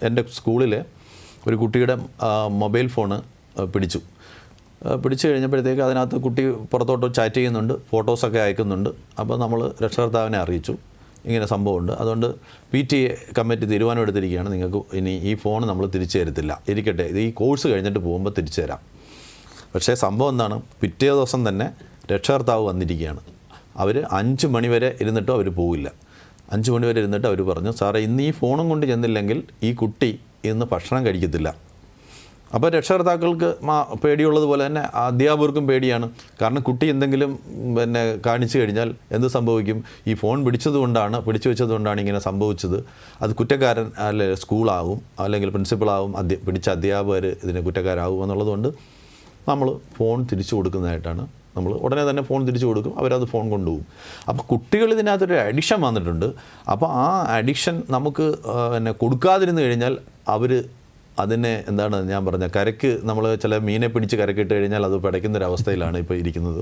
എൻ്റെ സ്കൂളിൽ ഒരു കുട്ടിയുടെ മൊബൈൽ ഫോണ് പിടിച്ചു കഴിഞ്ഞപ്പോഴത്തേക്ക് അതിനകത്ത് കുട്ടി പുറത്തോട്ട് ചാറ്റ് ചെയ്യുന്നുണ്ട്, ഫോട്ടോസൊക്കെ അയക്കുന്നുണ്ട്. അപ്പോൾ നമ്മൾ രക്ഷകർത്താവിനെ അറിയിച്ചു ഇങ്ങനെ സംഭവമുണ്ട്. അതുകൊണ്ട് PTA കമ്മിറ്റി തീരുമാനം എടുത്തിരിക്കുകയാണ്, നിങ്ങൾക്ക് ഇനി ഈ ഫോൺ നമ്മൾ തിരിച്ചു തരത്തില്ല, ഇരിക്കട്ടെ, ഇത് ഈ കോഴ്സ് കഴിഞ്ഞിട്ട് പോകുമ്പോൾ തിരിച്ചു തരാം. പക്ഷേ സംഭവം എന്താണ്, പിറ്റേ ദിവസം തന്നെ രക്ഷകർത്താവ് വന്നിരിക്കുകയാണ്. അവർ 5 മണി വരെ ഇരുന്നിട്ടും അവർ പോവില്ല. 5 മണി വരെ ഇരുന്നിട്ട് അവർ പറഞ്ഞു, സാറേ ഇന്ന് ഈ ഫോണും കൊണ്ട് ചെന്നില്ലെങ്കിൽ ഈ കുട്ടി ഇന്ന് ഭക്ഷണം കഴിക്കത്തില്ല. അപ്പോൾ രക്ഷകർത്താക്കൾക്ക് പേടിയുള്ളതുപോലെ തന്നെ അധ്യാപകർക്കും പേടിയാണ്. കാരണം കുട്ടി എന്തെങ്കിലും കാണിച്ചു കഴിഞ്ഞാൽ എന്ത് സംഭവിക്കും, ഈ ഫോൺ പിടിച്ചു വെച്ചതുകൊണ്ടാണ് ഇങ്ങനെ സംഭവിച്ചത്, അത് കുറ്റക്കാരൻ അല്ലെ സ്കൂളാവും, അല്ലെങ്കിൽ പ്രിൻസിപ്പളാവും, പിടിച്ച അധ്യാപകർ ഇതിന് കുറ്റക്കാരാവും എന്നുള്ളതുകൊണ്ട് നമ്മൾ ഫോൺ തിരിച്ചു കൊടുക്കുന്നതായിട്ടാണ്. നമ്മൾ ഉടനെ തന്നെ ഫോൺ തിരിച്ചു കൊടുക്കും, അവരത് ഫോൺ കൊണ്ടുപോകും. അപ്പോൾ കുട്ടികൾ ഇതിനകത്തൊരു അഡിക്ഷൻ വന്നിട്ടുണ്ട്. അപ്പോൾ ആ അഡിക്ഷൻ നമുക്ക് കൊടുക്കാതിരുന്നു കഴിഞ്ഞാൽ അവർ അതിനെ എന്താണ് ഞാൻ പറഞ്ഞ കരയ്ക്ക് നമ്മൾ ചില മീനെ പിടിച്ച് കരക്കിട്ട് കഴിഞ്ഞാൽ അത് പിടയ്ക്കുന്നൊരവസ്ഥയിലാണ് ഇപ്പോൾ ഇരിക്കുന്നത്.